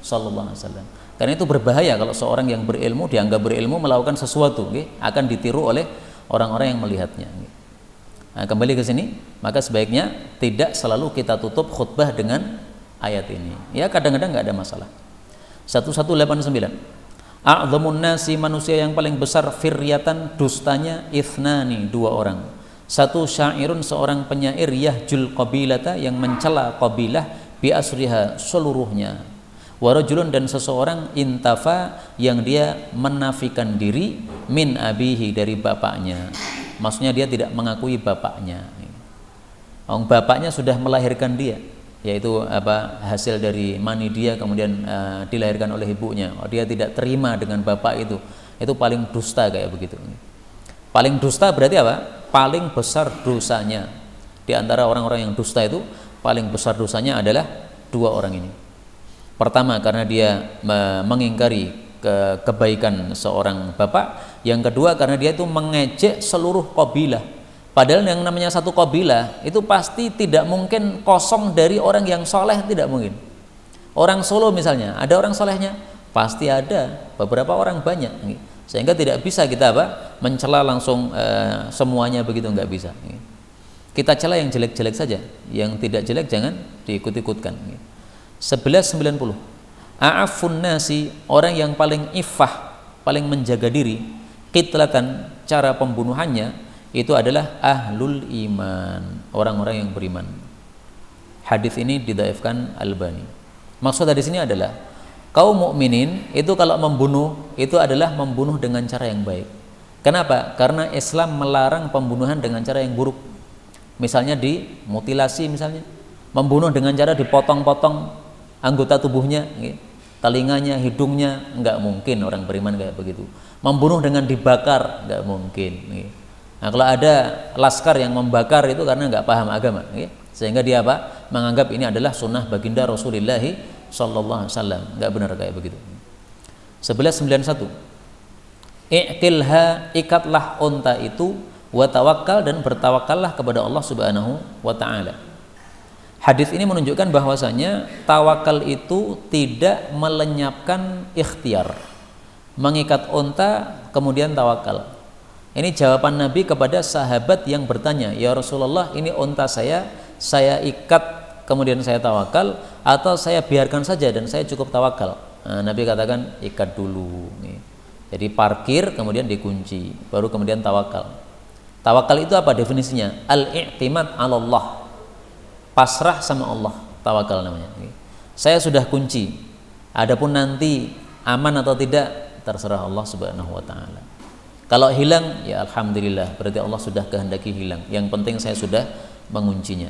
sallallahu alaihi wasallam. Karena itu berbahaya kalau seorang yang berilmu dianggap berilmu melakukan sesuatu, akan ditiru oleh orang-orang yang melihatnya. Nah, kembali ke sini, maka sebaiknya tidak selalu kita tutup khutbah dengan ayat ini. Ya kadang-kadang nggak ada masalah. 1189. A'dhamun nasi, manusia yang paling besar firyatan, dustanya, ithnani, dua orang. Satu syairun, seorang penyair, yahjul qabilata, yang mencela qabilah bi asriha, seluruhnya. Wa rajulun, dan seseorang intafa yang dia menafikan diri min abihi, dari bapaknya. Maksudnya dia tidak mengakui bapaknya. Bapaknya sudah melahirkan dia, yaitu hasil dari mani dia kemudian dilahirkan oleh ibunya. Dia tidak terima dengan bapak itu paling dusta kayak begitu. Paling dusta berarti apa? Paling besar dosanya. Di antara orang-orang yang dusta itu paling besar dosanya adalah dua orang ini. Pertama, karena dia mengingkari kebaikan seorang bapak. Yang kedua, karena dia itu mengejek seluruh kabilah. Padahal yang namanya satu kabilah itu pasti tidak mungkin kosong dari orang yang soleh, tidak mungkin. Orang Solo misalnya, ada orang solehnya? Pasti ada, beberapa orang banyak. Sehingga tidak bisa kita mencela langsung semuanya begitu, nggak bisa. Kita cela yang jelek-jelek saja, yang tidak jelek jangan diikut-ikutkan. 1190. A'afun nasi, orang yang paling iffah, paling menjaga diri, qitlatan, cara pembunuhannya itu adalah ahlul iman, orang-orang yang beriman. Hadis ini didhaifkan Albani. Maksud dari sini adalah kaum mukminin itu kalau membunuh itu adalah membunuh dengan cara yang baik. Kenapa? Karena Islam melarang pembunuhan dengan cara yang buruk. Misalnya dimutilasi, misalnya membunuh dengan cara dipotong-potong anggota tubuhnya, telinganya, hidungnya, enggak mungkin orang beriman kayak begitu. Membunuh dengan dibakar, enggak mungkin. Nah, kalau ada laskar yang membakar itu karena nggak paham agama, sehingga dia menganggap ini adalah sunnah baginda Rasulullah Sallallahu Alaihi Wasallam. Nggak benar kayak begitu. 1191. I'tilha, ikatlah unta itu, wa tawakkal, dan bertawakallah kepada Allah Subhanahu wa Ta'ala. Hadis ini menunjukkan bahwasanya tawakal itu tidak melenyapkan ikhtiar. Mengikat unta kemudian tawakal. Ini jawaban Nabi kepada sahabat yang bertanya, ya Rasulullah, ini unta saya ikat kemudian saya tawakal, atau saya biarkan saja dan saya cukup tawakal? Nah, Nabi katakan ikat dulu. Jadi parkir kemudian dikunci, baru kemudian tawakal. Tawakal itu apa definisinya? Al-i'timad 'ala Allah, pasrah sama Allah, tawakal namanya. Saya sudah kunci, adapun nanti aman atau tidak terserah Allah Subhanahu wa Ta'ala. Kalau hilang, ya alhamdulillah, berarti Allah sudah kehendaki hilang. Yang penting saya sudah menguncinya.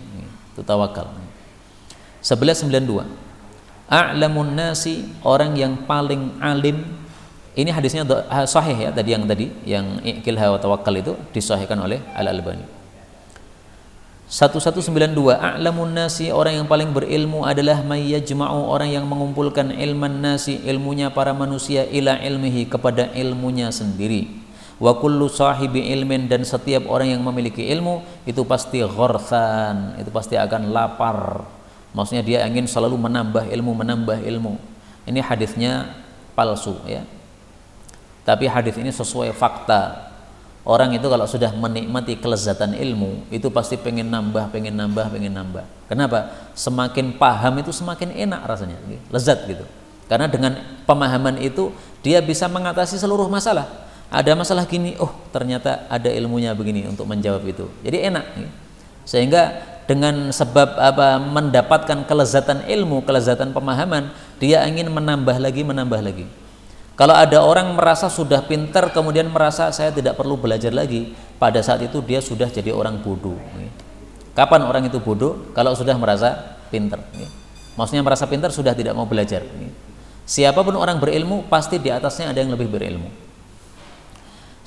Itu tawakal. 1192. A'lamun nasi, orang yang paling alim. Ini hadisnya sahih ya, yang i'kilha wa tawakkal itu disahihkan oleh Al-Albani. 1192. A'lamun nasi, orang yang paling berilmu adalah may yajma'u, orang yang mengumpulkan ilman nasi, ilmunya para manusia, ila ilmihi, kepada ilmunya sendiri. Wa kullu sahibi ilmin, dan setiap orang yang memiliki ilmu itu pasti ghorthan, itu pasti akan lapar. Maksudnya dia ingin selalu menambah ilmu. Ini hadisnya palsu ya. Tapi hadis ini sesuai fakta. Orang itu kalau sudah menikmati kelezatan ilmu itu pasti pengen nambah. Kenapa? Semakin paham itu semakin enak rasanya, lezat gitu. Karena dengan pemahaman itu dia bisa mengatasi seluruh masalah. Ada masalah gini, oh ternyata ada ilmunya begini untuk menjawab itu. Jadi enak. Sehingga dengan sebab mendapatkan kelezatan ilmu, kelezatan pemahaman, dia ingin menambah lagi. Kalau ada orang merasa sudah pintar kemudian merasa saya tidak perlu belajar lagi, pada saat itu dia sudah jadi orang bodoh. Kapan orang itu bodoh? Kalau sudah merasa pintar. Maksudnya merasa pintar sudah tidak mau belajar. Siapapun orang berilmu pasti di atasnya ada yang lebih berilmu.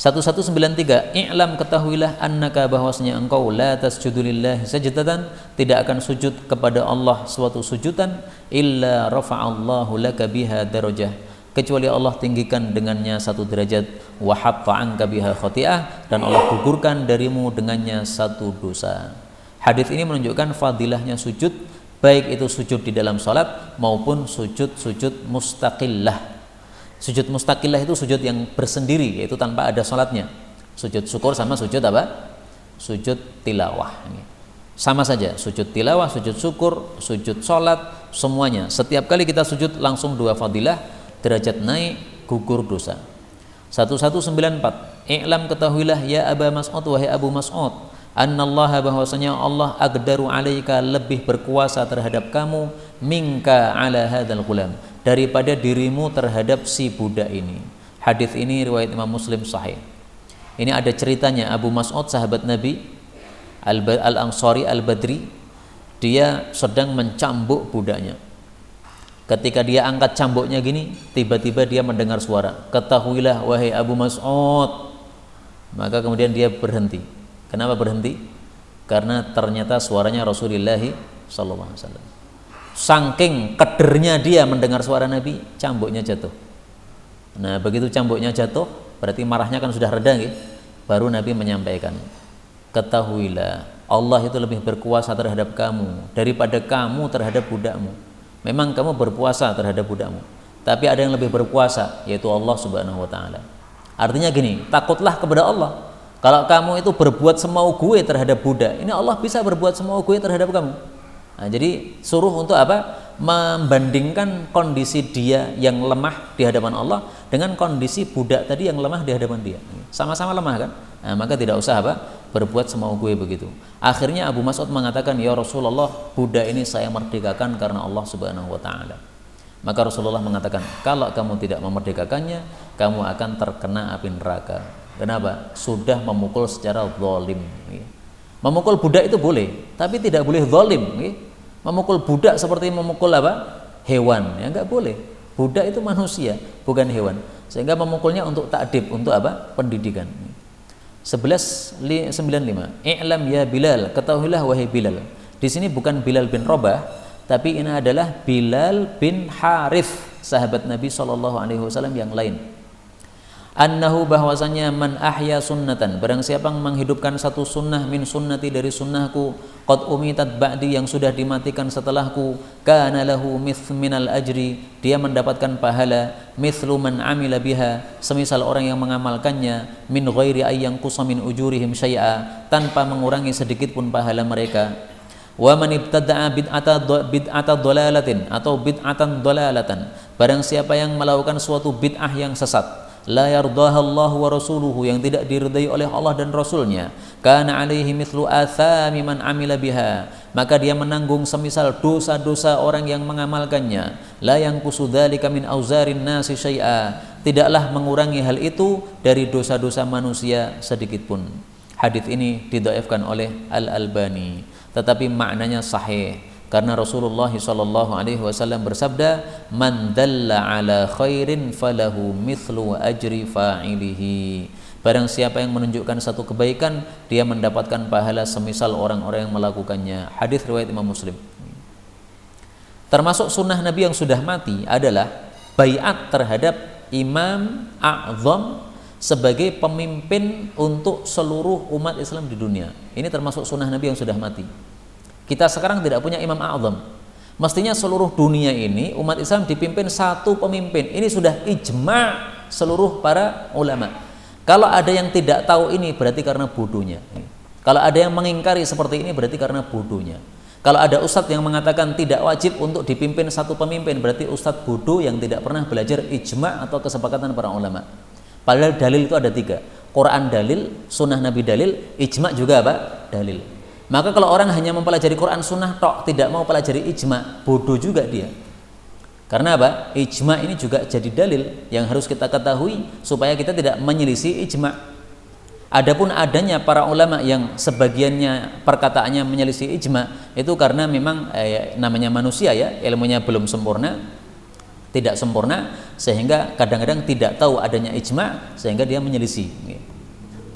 1193. I'lam, ketahuilah, annaka, bahwasanya engkau la tasjudu lillahi sajdatan, tidak akan sujud kepada Allah suatu sujudan, illa rafa'allahu laka biha darajah, kecuali Allah tinggikan dengannya satu derajat, wa hatta anka biha khati'ah, dan Allah gugurkan darimu dengannya satu dosa. Hadis ini menunjukkan fadilahnya sujud, baik itu sujud di dalam salat maupun sujud mustaqillah. Sujud mustaqillah itu sujud yang bersendiri, yaitu tanpa ada salatnya. Sujud syukur sama sujud apa? Sujud tilawah. Sama saja, sujud tilawah, sujud syukur, sujud salat, semuanya. Setiap kali kita sujud langsung dua fadilah, derajat naik, gugur dosa. 1194. I'lam, ketahuilah, ya Aba Mas'ud, wahai Abu Mas'ud, annallaha, bahwasanya Allah, aqdaru alaika, lebih berkuasa terhadap kamu, minka ala hadzal ghulam, daripada dirimu terhadap si budak ini. Hadis ini riwayat Imam Muslim sahih. Ini ada ceritanya, Abu Mas'ud sahabat Nabi Al-Ansari Al-Badri, dia sedang mencambuk budaknya. Ketika dia angkat cambuknya gini, tiba-tiba dia mendengar suara, "Ketahuilah wahai Abu Mas'ud." Maka kemudian dia berhenti. Kenapa berhenti? Karena ternyata suaranya Rasulullah sallallahu alaihi wasallam. Saking kedernya dia mendengar suara Nabi, cambuknya jatuh. Nah, begitu cambuknya jatuh, berarti marahnya kan sudah reda gitu. Baru Nabi menyampaikan, "Ketahuilah, Allah itu lebih berkuasa terhadap kamu daripada kamu terhadap budakmu. Memang kamu berpuasa terhadap budakmu, tapi ada yang lebih berkuasa, yaitu Allah Subhanahu wa taala." Artinya gini, takutlah kepada Allah. Kalau kamu itu berbuat semau gue terhadap budak, ini Allah bisa berbuat semau gue terhadap kamu. Nah, jadi suruh untuk apa? Membandingkan kondisi dia yang lemah di hadapan Allah dengan kondisi budak tadi yang lemah di hadapan dia. Sama-sama lemah kan? Nah, maka tidak usah apa? Berbuat semau gue begitu. Akhirnya Abu Mas'ud mengatakan, "Ya Rasulullah, budak ini saya merdekakan karena Allah Subhanahu wa taala." Maka Rasulullah mengatakan, "Kalau kamu tidak memerdekakannya, kamu akan terkena api neraka." Kenapa? Sudah memukul secara zalim. Memukul budak itu boleh, tapi tidak boleh zalim. Memukul budak seperti memukul apa? Hewan, ya enggak boleh. Budak itu manusia, bukan hewan. Sehingga memukulnya untuk ta'dib, untuk apa? Pendidikan. 1195. I'lam ya Bilal, ketahuilah wahai Bilal. Di sini bukan Bilal bin Rabah, tapi ini adalah Bilal bin Harith, sahabat Nabi SAW yang lain. Annahu, bahwasanya, man ahya sunnatan, barang siapa yang menghidupkan satu sunnah, min sunnati, dari sunnahku, qad umitat ba'di, yang sudah dimatikan setelahku, kana lahu minal ajri, dia mendapatkan pahala, mithlu man amila biha, semisal orang yang mengamalkannya, min ghairi ayyang qusa min ujurihim syai'a, tanpa mengurangi sedikit pun pahala mereka. Wa man ibtada'a bid'ata dhalalatin, atau bid'atan dhalalatan, barang siapa yang melakukan suatu bid'ah yang sesat, la yardaha Allah wa rasuluhu, yang tidak diridai oleh Allah dan Rasulnya, kana alaihi mithlu athami man amila biha, maka dia menanggung semisal dosa-dosa orang yang mengamalkannya. La yanqusu dzalika min auzarin nasi syai'a, tidaklah mengurangi hal itu dari dosa-dosa manusia sedikit pun. Hadis ini didhaifkan oleh Al-Albani, tetapi maknanya sahih. Karena Rasulullah SAW bersabda, "Man dalla ala khairin falahu mithlu ajri fa'ilihi." Barang siapa yang menunjukkan satu kebaikan, dia mendapatkan pahala semisal orang-orang yang melakukannya. Hadis riwayat Imam Muslim. Termasuk sunnah Nabi yang sudah mati adalah baiat terhadap Imam A'zam sebagai pemimpin untuk seluruh umat Islam di dunia. Ini termasuk sunnah Nabi yang sudah mati. Kita sekarang tidak punya imam a'zam. Mestinya seluruh dunia ini umat Islam dipimpin satu pemimpin. Ini sudah ijma' seluruh para ulama. Kalau ada yang tidak tahu ini berarti karena bodohnya. Kalau ada yang mengingkari seperti ini berarti karena bodohnya. Kalau ada ustadz yang mengatakan tidak wajib untuk dipimpin satu pemimpin, berarti ustadz bodoh yang tidak pernah belajar ijma' atau kesepakatan para ulama. Padahal dalil itu ada 3. Quran dalil, sunnah Nabi dalil, ijma' juga apa? Dalil. Maka kalau orang hanya mempelajari Quran sunnah tok, tidak mau pelajari ijma', bodoh juga dia. Karena apa? Ijma' ini juga jadi dalil yang harus kita ketahui supaya kita tidak menyelisih ijma'. Adapun adanya para ulama yang sebagiannya perkataannya menyelisih ijma', itu karena memang namanya manusia ya, ilmunya belum sempurna, tidak sempurna, sehingga kadang-kadang tidak tahu adanya ijma', sehingga dia menyelisih.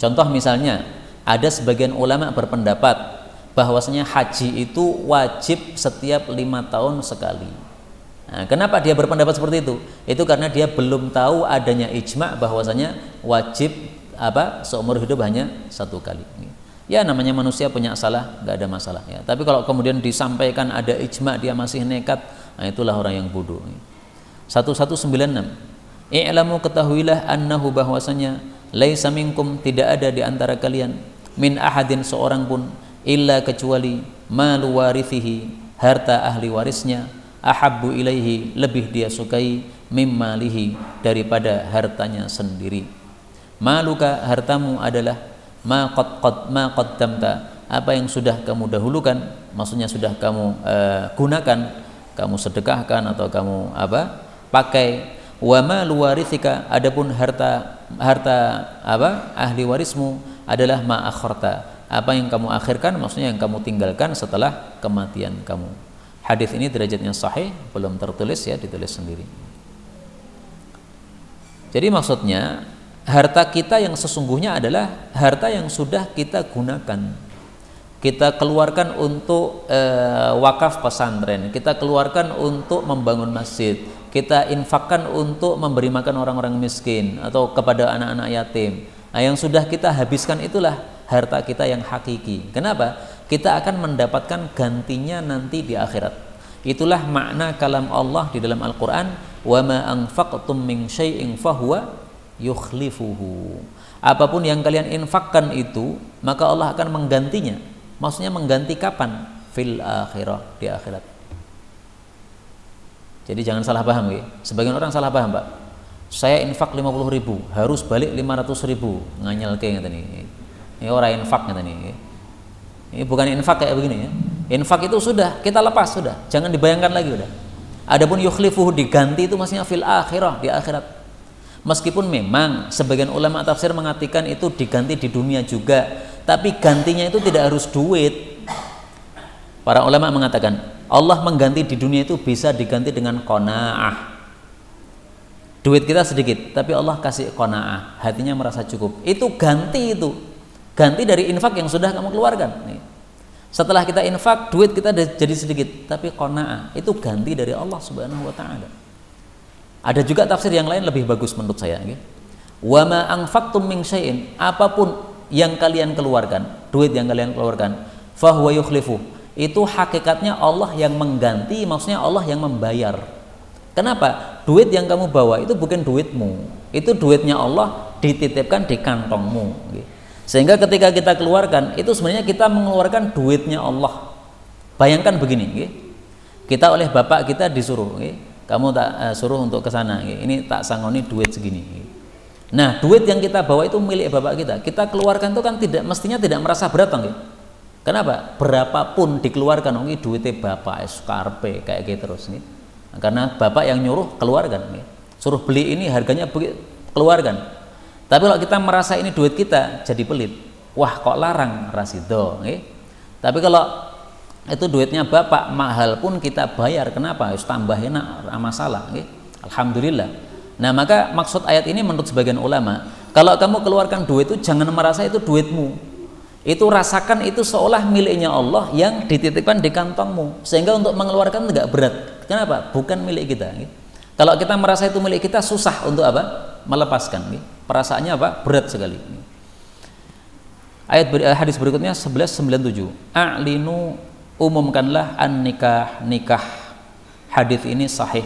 Contoh misalnya, ada sebagian ulama berpendapat bahwasanya haji itu wajib setiap 5 tahun sekali. Nah, kenapa dia berpendapat seperti itu? Itu karena dia belum tahu adanya ijma' bahwasanya wajib seumur hidup hanya 1 kali. Ya namanya manusia punya salah, nggak ada masalah ya. Tapi kalau kemudian disampaikan ada ijma' dia masih nekat, nah itulah orang yang bodoh. 1196. I'lamu, ketahuilah, annahu, bahwasanya, laisa minkum, tidak ada di antara kalian, min ahadin, seorang pun, illa, kecuali, malu warithihi, harta ahli warisnya, ahabbu ilaihi, lebih dia sukai, mimmalihi, daripada hartanya sendiri. Maluka, hartamu adalah ma qaddamta, apa yang sudah kamu dahulukan, maksudnya sudah kamu gunakan, kamu sedekahkan atau kamu pakai. Wa malu warithika, adapun harta ahli warismu adalah ma akharta, apa yang kamu akhirkan, maksudnya yang kamu tinggalkan setelah kematian kamu. Hadis ini derajatnya sahih, belum tertulis ya, ditulis sendiri. Jadi maksudnya harta kita yang sesungguhnya adalah harta yang sudah kita gunakan, kita keluarkan untuk wakaf pesantren, kita keluarkan untuk membangun masjid, kita infakkan untuk memberi makan orang-orang miskin atau kepada anak-anak yatim. Nah, yang sudah kita habiskan itulah harta kita yang hakiki. Kenapa? Kita akan mendapatkan gantinya nanti di akhirat. Itulah makna kalam Allah di dalam Al-Quran, wa ma anfaqtum min syai'in fahuwa yukhlifuhu. Apapun yang kalian infakkan itu, maka Allah akan menggantinya. Maksudnya mengganti kapan? Fil akhirah, di akhirat. Jadi jangan salah paham ya. Sebagian orang salah paham, Pak. Saya infak 50.000, harus balik 500.000. Nganyelke ngeten iki. Ini orang infak ngeten iki. Ini bukan infak kayak begini ya. Infak itu sudah kita lepas sudah, jangan dibayangkan lagi udah. Adapun yukhlifuhu, diganti, itu maksudnya fil akhirah, di akhirat. Meskipun memang sebagian ulama tafsir mengatakan itu diganti di dunia juga, tapi gantinya itu tidak harus duit. Para ulama mengatakan Allah mengganti di dunia itu bisa diganti dengan qanaah. Duit kita sedikit, tapi Allah kasih qanaah, hatinya merasa cukup. Itu ganti, itu ganti dari infak yang sudah kamu keluarkan. Setelah kita infak, duit kita jadi sedikit, tapi qanaah, itu ganti dari Allah Subhanahu wa taala. Ada juga tafsir yang lain lebih bagus menurut saya. Wa ma anfaqtum min syai'in, apapun yang kalian keluarkan, duit yang kalian keluarkan, fahuwa yukhlifu, itu hakikatnya Allah yang mengganti, maksudnya Allah yang membayar. Kenapa? Duit yang kamu bawa itu bukan duitmu, itu duitnya Allah, dititipkan di kantongmu. Sehingga ketika kita keluarkan, itu sebenarnya kita mengeluarkan duitnya Allah. Bayangkan begini, kita oleh bapak kita disuruh, kamu tak suruh untuk ke sana, ini tak sangoni duit segini. Nah, duit yang kita bawa itu milik bapak kita, kita keluarkan itu kan mestinya tidak merasa berat, kenapa? Berapapun dikeluarkan, duitnya bapak, SKRP kayak gitu terus, karena bapak yang nyuruh keluarkan, suruh beli ini harganya keluarkan. Tapi kalau kita merasa ini duit kita, jadi pelit, wah kok larang, rasido. Tapi kalau itu duitnya bapak, mahal pun kita bayar, kenapa? Harus tambah enak, masalah. Alhamdulillah. Nah, maka maksud ayat ini menurut sebagian ulama, kalau kamu keluarkan duit itu jangan merasa itu duitmu, itu rasakan itu seolah miliknya Allah yang dititipkan di kantongmu, sehingga untuk mengeluarkan tidak berat. Kenapa? Bukan milik kita. Kalau kita merasa itu milik kita, susah untuk apa? Melepaskan. Perasaannya apa? Berat sekali. Hadis berikutnya 1197. A'linu, umumkanlah an-nikah, nikah. Hadis ini sahih.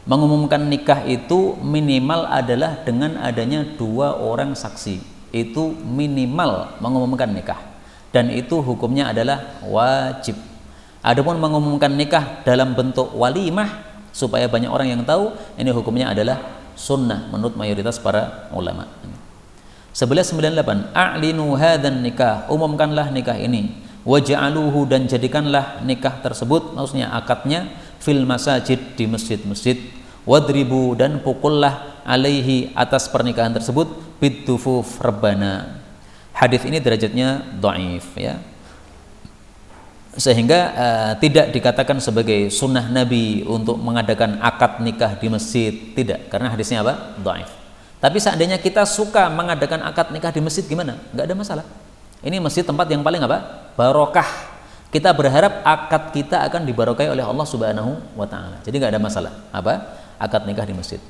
Mengumumkan nikah itu minimal adalah dengan adanya 2 orang saksi. Itu minimal mengumumkan nikah, dan itu hukumnya adalah wajib. Adapun mengumumkan nikah dalam bentuk walimah supaya banyak orang yang tahu, ini hukumnya adalah sunnah menurut mayoritas para ulama. 1198. A'linu hadzan nikah, umumkanlah nikah ini, waj'aluhu, dan jadikanlah nikah tersebut, maksudnya akadnya, fil masajid, di masjid-masjid, wadribu, dan pukullah, alaihi, atas pernikahan tersebut, bidufuf, rebana. Hadis ini derajatnya dhaif ya, sehingga tidak dikatakan sebagai sunnah Nabi untuk mengadakan akad nikah di masjid, tidak, karena hadisnya apa? Dhaif. Tapi seandainya kita suka mengadakan akad nikah di masjid, gimana? Nggak ada masalah. Ini masjid tempat yang paling apa? Barokah. Kita berharap akad kita akan dibarokai oleh Allah Subhanahu wa taala. Jadi nggak ada masalah apa? Akad nikah di masjid.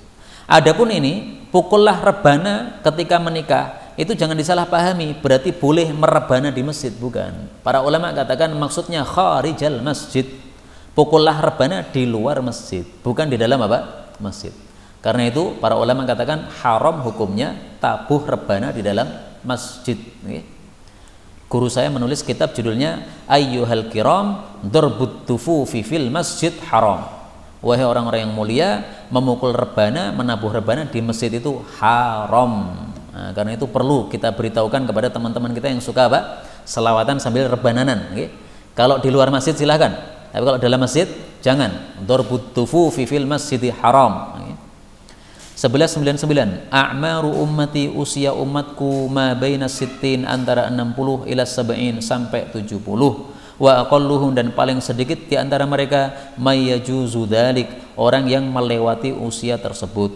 Adapun ini pukullah rebana ketika menikah, itu jangan disalahpahami berarti boleh merebana di masjid, bukan. Para ulama katakan maksudnya kharijal masjid, pukullah rebana di luar masjid, bukan di dalam apa? Masjid. Karena itu para ulama katakan haram hukumnya tabuh rebana di dalam masjid. Guru saya menulis kitab judulnya Ayyuhal Kiram Darbut Tufufi fil Masjid Haram. Wahai orang-orang yang mulia, memukul rebana, menabuh rebana di masjid itu haram. Nah, karena itu perlu kita beritahukan kepada teman-teman kita yang suka apa? Selawatan sambil rebananan. Kalau di luar masjid silahkan, tapi kalau dalam masjid Jangan. Darbut tufufi fil masjidil haram. 1199 a'maru ummati, usia umatku ma baina sittin, antara 60 ila 70 sampai 70. Wa aqalluhum, dan paling sedikit di antara mereka may yajuzu dzalik, orang yang melewati usia tersebut.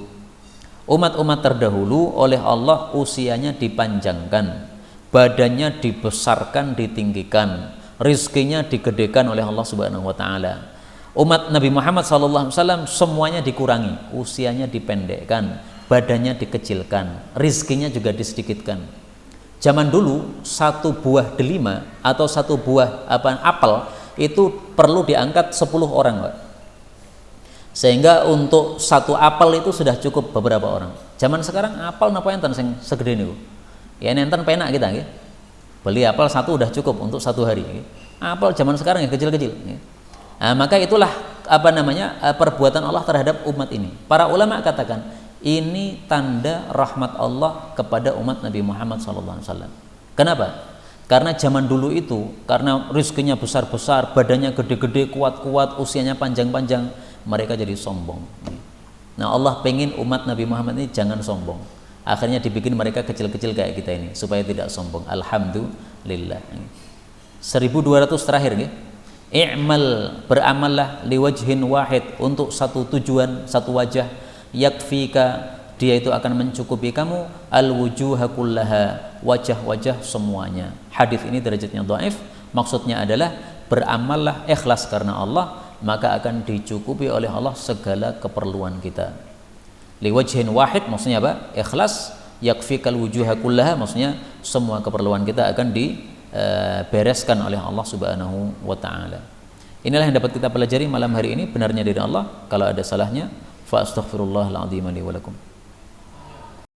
Umat-umat terdahulu oleh Allah usianya dipanjangkan, badannya dibesarkan, ditinggikan, rizkinya digedekan oleh Allah Subhanahu wa taala. Umat Nabi Muhammad SAW semuanya dikurangi, usianya dipendekkan, badannya dikecilkan, rizkinya juga disedikitkan. Zaman dulu satu buah delima atau satu buah apel itu perlu diangkat 10 orang, Pak. Sehingga untuk satu apel itu sudah cukup beberapa orang. Zaman sekarang apel napa enten sing segede niku? Ya nenten penak kita nggih. Beli apel satu udah cukup untuk satu hari. Apel zaman sekarang yang kecil-kecil. Nah, maka itulah perbuatan Allah terhadap umat ini. Para ulama katakan ini tanda rahmat Allah kepada umat Nabi Muhammad SAW. Kenapa? Karena zaman dulu itu, karena rizkinya besar-besar, badannya gede-gede, kuat-kuat, usianya panjang-panjang, mereka jadi sombong. Nah, Allah pengen umat Nabi Muhammad ini jangan sombong. Akhirnya dibikin mereka kecil-kecil kayak kita ini supaya tidak sombong. Alhamdulillah. 1200 terakhir nggih. I'mal, beramallah liwajhin wahid, untuk satu tujuan, satu wajah, yakfika, dia itu akan mencukupi kamu, al-wujuha kullaha, wajah-wajah semuanya. Hadis ini derajatnya dhaif, maksudnya adalah beramallah ikhlas karena Allah, maka akan dicukupi oleh Allah segala keperluan kita. Liwajhin wahid maksudnya apa? Ikhlas, yakfikal wujuha kullaha maksudnya semua keperluan kita akan dibereskan oleh Allah Subhanahu wa taala. Inilah yang dapat kita pelajari malam hari ini, benarnya dari Allah. Kalau ada salahnya, fa astaghfirullahal azim li wa lakum.